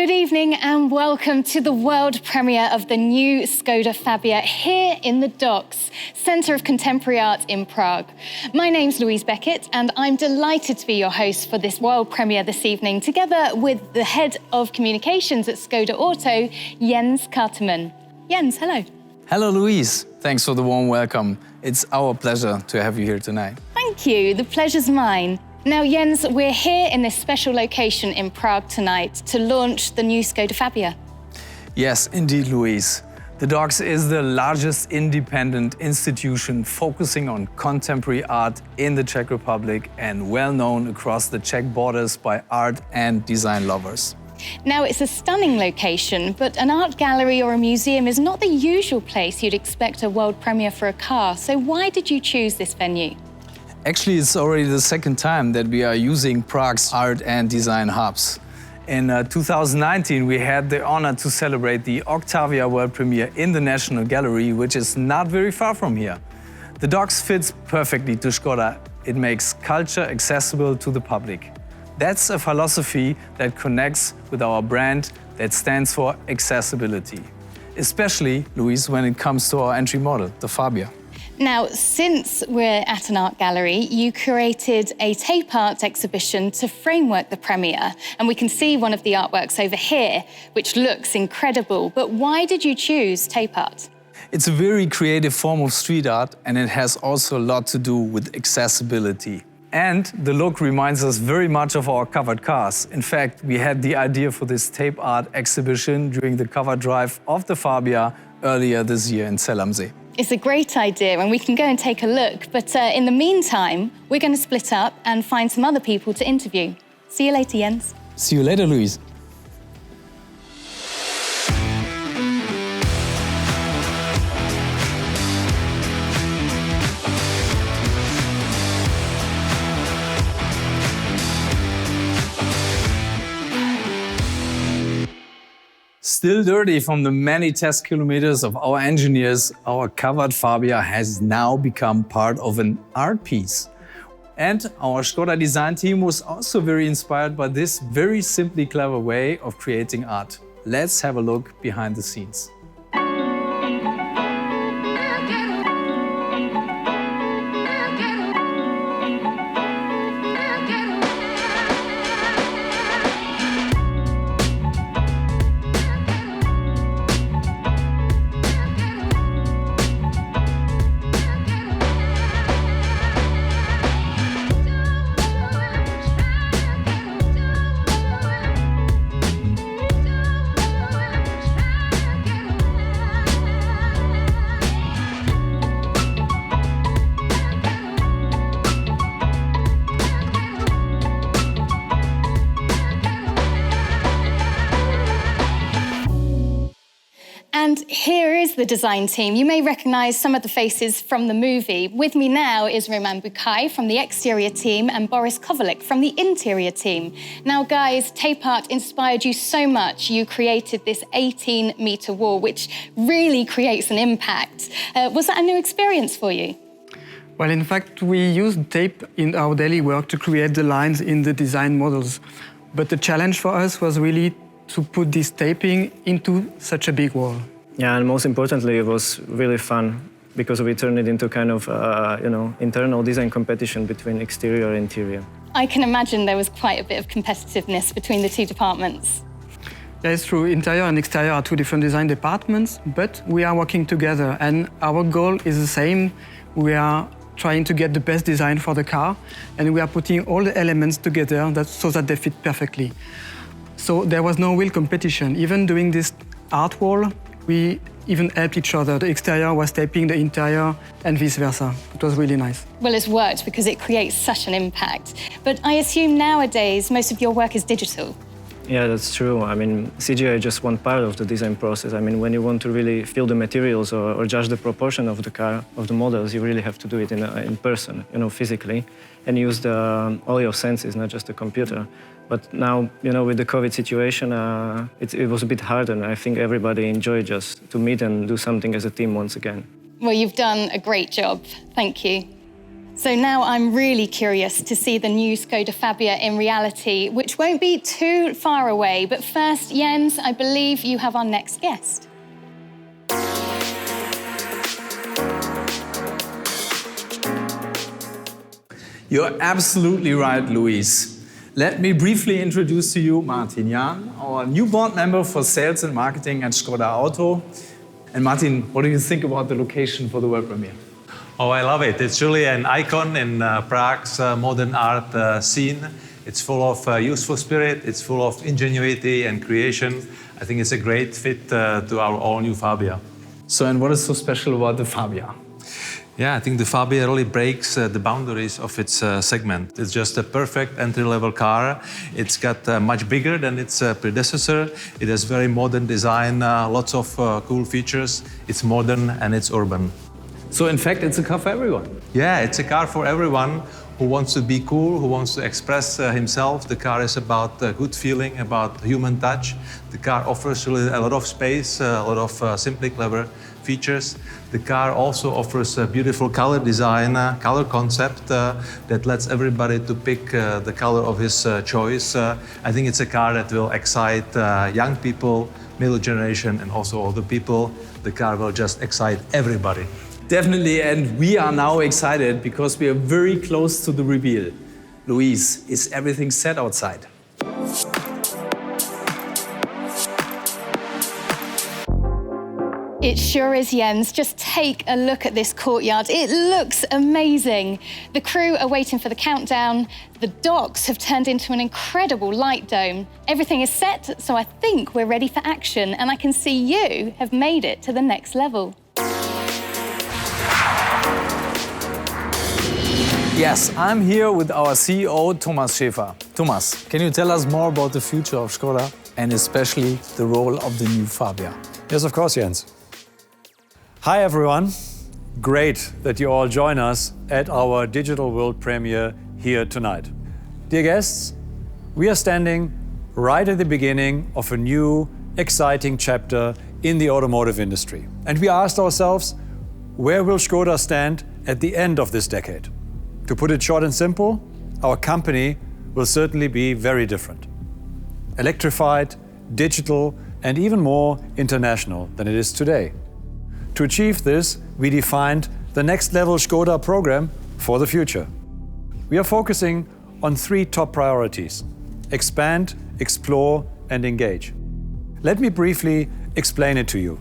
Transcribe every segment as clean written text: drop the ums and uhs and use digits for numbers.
Good evening and welcome to the world premiere of the new ŠKODA FABIA here in the Docks, Centre of Contemporary Art in Prague. My name's Louise Beckett and I'm delighted to be your host for this world premiere this evening, together with the Head of Communications at ŠKODA Auto, Jens Kartemann. Jens, hello. Hello, Louise. Thanks for the warm welcome. It's our pleasure to have you here tonight. Thank you. The pleasure's mine. Now, Jens, we're here in this special location in Prague tonight to launch the new ŠKODA FABIA. Yes, indeed, Louise. The Docks is the largest independent institution focusing on contemporary art in the Czech Republic and well known across the Czech borders by art and design lovers. Now, it's a stunning location, but an art gallery or a museum is not the usual place you'd expect a world premiere for a car. So why did you choose this venue? Actually, it's already the second time that we are using Prague's art and design hubs. In 2019, we had the honor to celebrate the Octavia world premiere in the National Gallery, which is not very far from here. The Docks fits perfectly to ŠKODA. It makes culture accessible to the public. That's a philosophy that connects with our brand that stands for accessibility. Especially, Louise, when it comes to our entry model, the Fabia. Now, since we're at an art gallery, you created a tape art exhibition to framework the premiere. And we can see one of the artworks over here, which looks incredible. But why did you choose tape art? It's a very creative form of street art, and it has also a lot to do with accessibility. And the look reminds us very much of our covered cars. In fact, we had the idea for this tape art exhibition during the cover drive of the Fabia earlier this year in Zell am See. It's a great idea and we can go and take a look. But in the meantime, we're going to split up and find some other people to interview. See you later, Jens. See you later, Louise. Still dirty from the many test kilometers of our engineers, our covered Fabia has now become part of an art piece. And our ŠKODA design team was also very inspired by this very simply clever way of creating art. Let's have a look behind the scenes. And here is the design team. You may recognize some of the faces from the movie. With me now is Roman Bucay from the exterior team and Boris Kovalik from the interior team. Now, guys, tape art inspired you so much. You created this 18-meter wall, which really creates an impact. Was that a new experience for you? Well, in fact, we used tape in our daily work to create the lines in the design models. But the challenge for us was really to put this taping into such a big wall. Yeah, and most importantly, it was really fun because we turned it into kind of, internal design competition between exterior and interior. I can imagine there was quite a bit of competitiveness between the two departments. Yeah, it's true. Interior and exterior are two different design departments, but we are working together and our goal is the same. We are trying to get the best design for the car and we are putting all the elements together so that they fit perfectly. So there was no real competition. Even doing this art wall, we even helped each other. The exterior was taping the interior and vice versa. It was really nice. Well, it's worked because it creates such an impact. But I assume nowadays most of your work is digital. Yeah, that's true. I mean, CGI is just one part of the design process. I mean, when you want to really feel the materials or judge the proportion of the car, of the models, you really have to do it in person, physically, and use all your senses, not just the computer. But now, with the COVID situation, it was a bit harder, and I think everybody enjoyed just to meet and do something as a team once again. Well, you've done a great job. Thank you. So now I'm really curious to see the new ŠKODA FABIA in reality, which won't be too far away. But first, Jens, I believe you have our next guest. You're absolutely right, Luis. Let me briefly introduce to you Martin Jahn, our new board member for sales and marketing at ŠKODA Auto. And Martin, what do you think about the location for the world premiere? Oh, I love it. It's really an icon in Prague's modern art scene. It's full of youthful spirit, it's full of ingenuity and creation. I think it's a great fit to our all-new Fabia. So, and what is so special about the Fabia? Yeah, I think the Fabia really breaks the boundaries of its segment. It's just a perfect entry-level car. It's got much bigger than its predecessor. It has very modern design, lots of cool features. It's modern and it's urban. So in fact, it's a car for everyone. Yeah, it's a car for everyone who wants to be cool, who wants to express himself. The car is about good feeling, about human touch. The car offers really a lot of space, a lot of simply clever features. The car also offers a beautiful color design, color concept that lets everybody to pick the color of his choice. I think it's a car that will excite young people, middle generation, and also older people. The car will just excite everybody. Definitely, and we are now excited because we are very close to the reveal. Luis, is everything set outside? It sure is, Jens. Just take a look at this courtyard. It looks amazing. The crew are waiting for the countdown. The docks have turned into an incredible light dome. Everything is set, so I think we're ready for action, and I can see you have made it to the next level. Yes, I'm here with our CEO, Thomas Schäfer. Thomas, can you tell us more about the future of ŠKODA and especially the role of the new Fabia? Yes, of course, Jens. Hi, everyone. Great that you all join us at our digital world premiere here tonight. Dear guests, we are standing right at the beginning of a new, exciting chapter in the automotive industry. And we asked ourselves, where will ŠKODA stand at the end of this decade? To put it short and simple, our company will certainly be very different. Electrified, digital, and even more international than it is today. To achieve this, we defined the Next Level ŠKODA program for the future. We are focusing on 3 top priorities: expand, explore, and engage. Let me briefly explain it to you.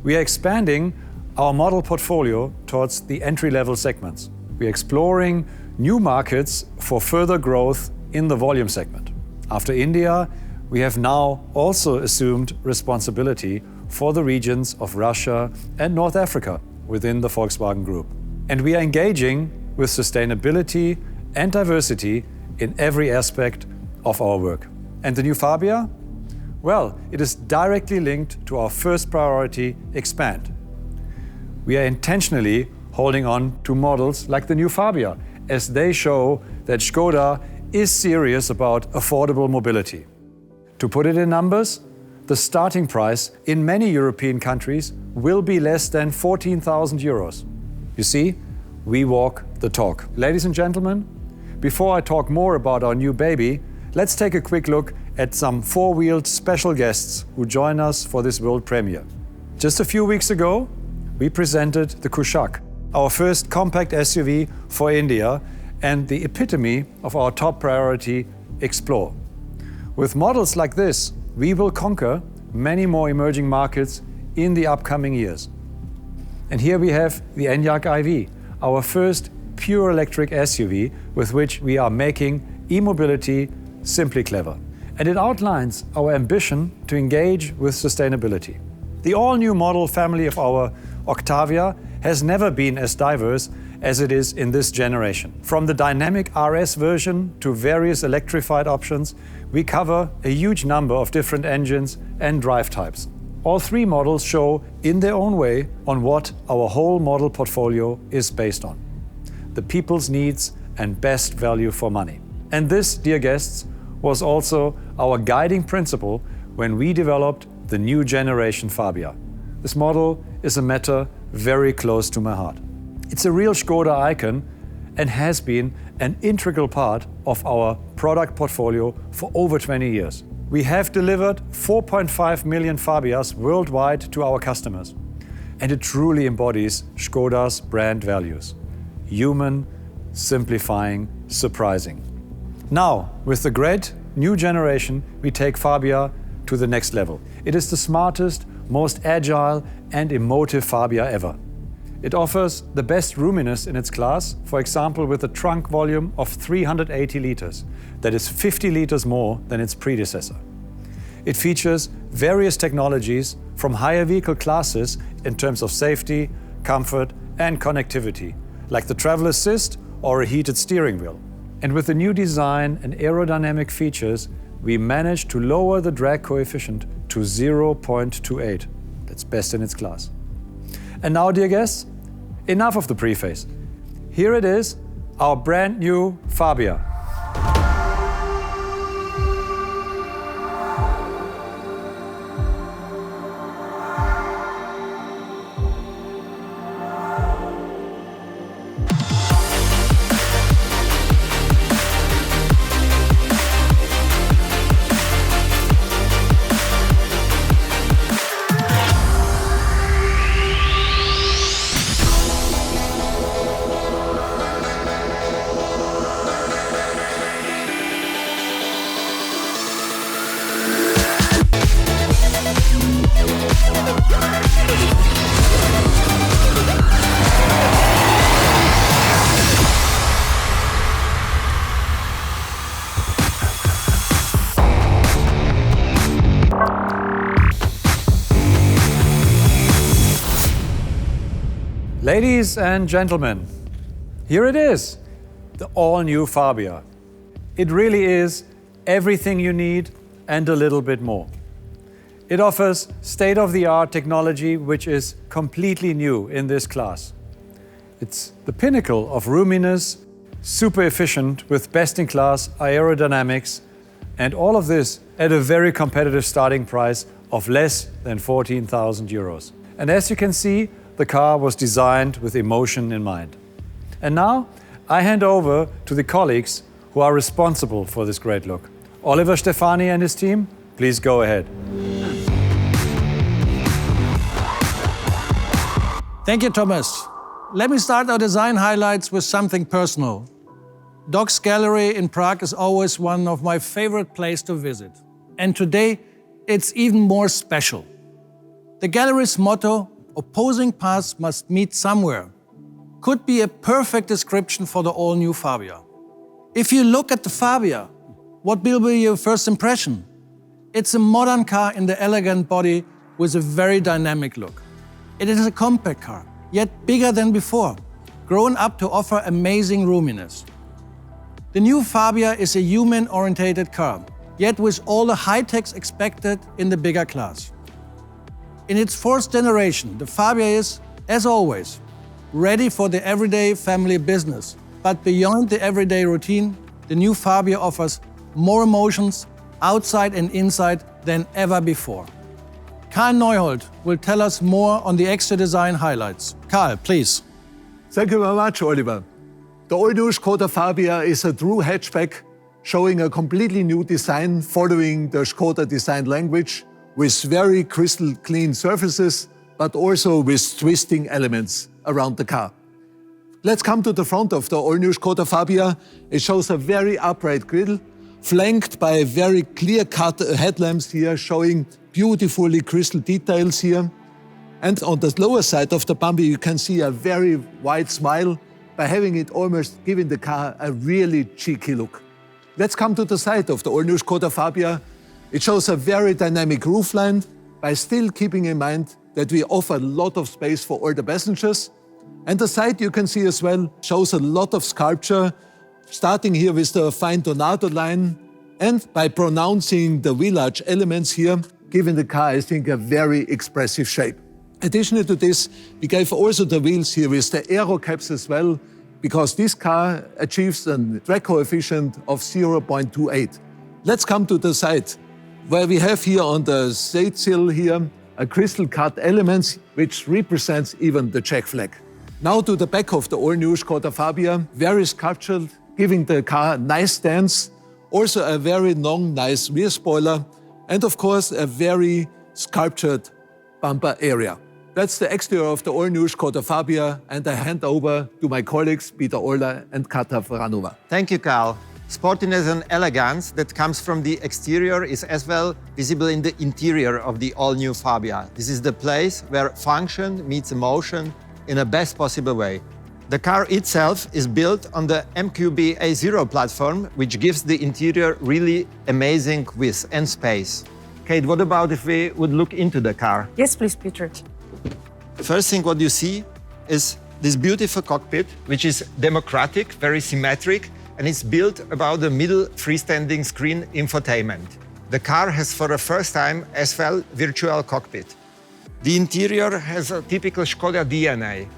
We are expanding our model portfolio towards the entry-level segments. We are exploring new markets for further growth in the volume segment. After India, we have now also assumed responsibility for the regions of Russia and North Africa within the Volkswagen Group. And we are engaging with sustainability and diversity in every aspect of our work. And the new Fabia? Well, it is directly linked to our first priority, expand. We are intentionally holding on to models like the new Fabia, as they show that ŠKODA is serious about affordable mobility. To put it in numbers, the starting price in many European countries will be less than 14,000 euros. You see, we walk the talk. Ladies and gentlemen, before I talk more about our new baby, let's take a quick look at some four-wheeled special guests who join us for this world premiere. Just a few weeks ago, we presented the Kushaq, our first compact SUV for India and the epitome of our top priority, Explore. With models like this, we will conquer many more emerging markets in the upcoming years. And here we have the Enyaq iV, our first pure electric SUV with which we are making e-mobility simply clever. And it outlines our ambition to engage with sustainability. The all-new model family of our Octavia has never been as diverse as it is in this generation. From the dynamic RS version to various electrified options, we cover a huge number of different engines and drive types. All 3 models show in their own way on what our whole model portfolio is based on: the people's needs and best value for money. And this, dear guests, was also our guiding principle when we developed the new generation Fabia. This model is a matter very close to my heart. It's a real ŠKODA icon and has been an integral part of our product portfolio for over 20 years. We have delivered 4.5 million Fabias worldwide to our customers. And it truly embodies ŠKODA's brand values. Human, simplifying, surprising. Now, with the great new generation, we take Fabia to the next level. It is the smartest, most agile and emotive Fabia ever. It offers the best roominess in its class, for example with a trunk volume of 380 liters. That is 50 liters more than its predecessor. It features various technologies from higher vehicle classes in terms of safety, comfort and connectivity, like the travel assist or a heated steering wheel. And with the new design and aerodynamic features, we managed to lower the drag coefficient to 0.28. That's best in its class. And now, dear guests, enough of the preface. Here it is, our brand new Fabia. Ladies and gentlemen, here it is, the all-new Fabia. It really is everything you need and a little bit more. It offers state-of-the-art technology which is completely new in this class. It's the pinnacle of roominess, super efficient with best-in-class aerodynamics, and all of this at a very competitive starting price of less than 14,000 euros. And as you can see, the car was designed with emotion in mind. And now I hand over to the colleagues who are responsible for this great look. Oliver Stefani and his team, please go ahead. Thank you, Thomas. Let me start our design highlights with something personal. Doc's Gallery in Prague is always one of my favorite places to visit. And today, it's even more special. The gallery's motto, "Opposing paths must meet somewhere," could be a perfect description for the all-new Fabia. If you look at the Fabia, what will be your first impression? It's a modern car in the elegant body with a very dynamic look. It is a compact car, yet bigger than before, grown up to offer amazing roominess. The new Fabia is a human-oriented car, yet with all the high-techs expected in the bigger class. In its fourth generation, the Fabia is, as always, ready for the everyday family business. But beyond the everyday routine, the new Fabia offers more emotions outside and inside than ever before. Karl Neuhold will tell us more on the extra design highlights. Karl, please. Thank you very much, Oliver. The all-new ŠKODA Fabia is a true hatchback, showing a completely new design following the ŠKODA design language, with very crystal clean surfaces, but also with twisting elements around the car. Let's come to the front of the all-new ŠKODA Fabia. It shows a very upright grille, flanked by very clear-cut headlamps here, showing beautifully crystal details here. And on the lower side of the bumper, you can see a very wide smile, by having it almost giving the car a really cheeky look. Let's come to the side of the all-new ŠKODA Fabia. It shows a very dynamic roofline, by still keeping in mind that we offer a lot of space for all the passengers. And the side, you can see as well, shows a lot of sculpture, starting here with the fine Donato line, and by pronouncing the wheel arch elements here, giving the car, I think, a very expressive shape. Additionally to this, we gave also the wheels here with the aero caps as well, because this car achieves a drag coefficient of 0.28. Let's come to the side, where we have here on the side sill here a crystal cut elements which represents even the Czech flag. Now to the back of the all-new ŠKODA Fabia, very sculptured, giving the car a nice stance, also a very long, nice rear spoiler, and of course a very sculptured bumper area. That's the exterior of the all-new ŠKODA Fabia, and I hand over to my colleagues Peter Euler and Kata Vranova. Thank you, Karl. Sportiness and elegance that comes from the exterior is as well visible in the interior of the all-new Fabia. This is the place where function meets emotion in the best possible way. The car itself is built on the MQB A0 platform, which gives the interior really amazing width and space. Kate, what about if we would look into the car? Yes, please, Peter. First thing what you see is this beautiful cockpit, which is democratic, very symmetric, and it's built about the middle freestanding screen infotainment. The car has for the first time as well virtual cockpit. The interior has a typical ŠKODA DNA.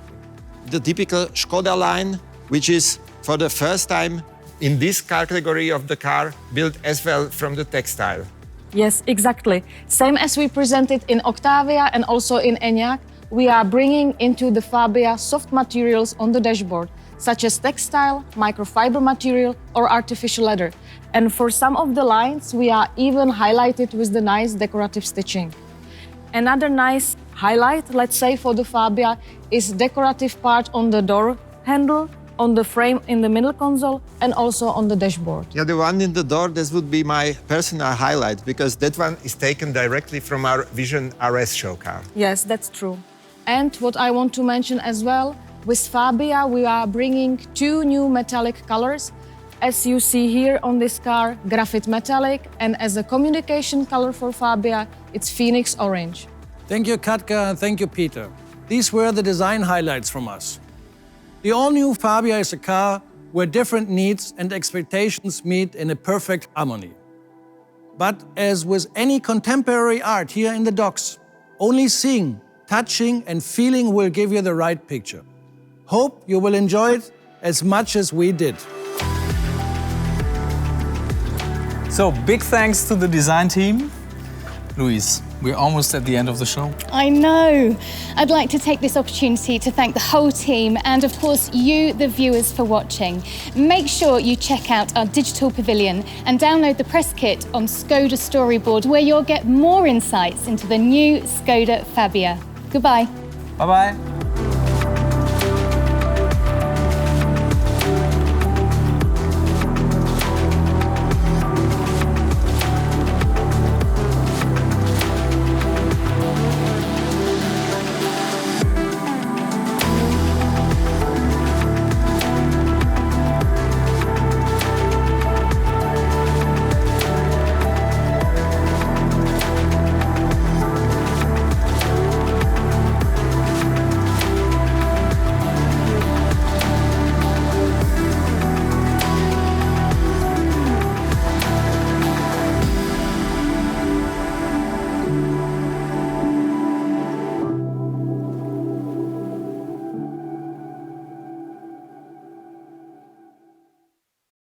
The typical ŠKODA line, which is for the first time in this category of the car built as well from the textile. Yes, exactly. Same as we presented in Octavia and also in Enyaq, we are bringing into the Fabia soft materials on the dashboard, such as textile, microfiber material, or artificial leather. And for some of the lines, we are even highlighted with the nice decorative stitching. Another nice highlight, let's say, for the Fabia is decorative part on the door handle, on the frame in the middle console, and also on the dashboard. Yeah, the one in the door, this would be my personal highlight, because that one is taken directly from our Vision RS show car. Yes, that's true. And what I want to mention as well, with Fabia, we are bringing 2 new metallic colors. As you see here on this car, graphite metallic, and as a communication color for Fabia, it's Phoenix Orange. Thank you, Katka, and thank you, Peter. These were the design highlights from us. The all-new Fabia is a car where different needs and expectations meet in a perfect harmony. But as with any contemporary art here in the docks, only seeing, touching and feeling will give you the right picture. Hope you will enjoy it as much as we did. So big thanks to the design team. Luis, we're almost at the end of the show. I know. I'd like to take this opportunity to thank the whole team and, of course, you, the viewers, for watching. Make sure you check out our digital pavilion and download the press kit on SKODA Storyboard, where you'll get more insights into the new SKODA Fabia. Goodbye. Bye-bye.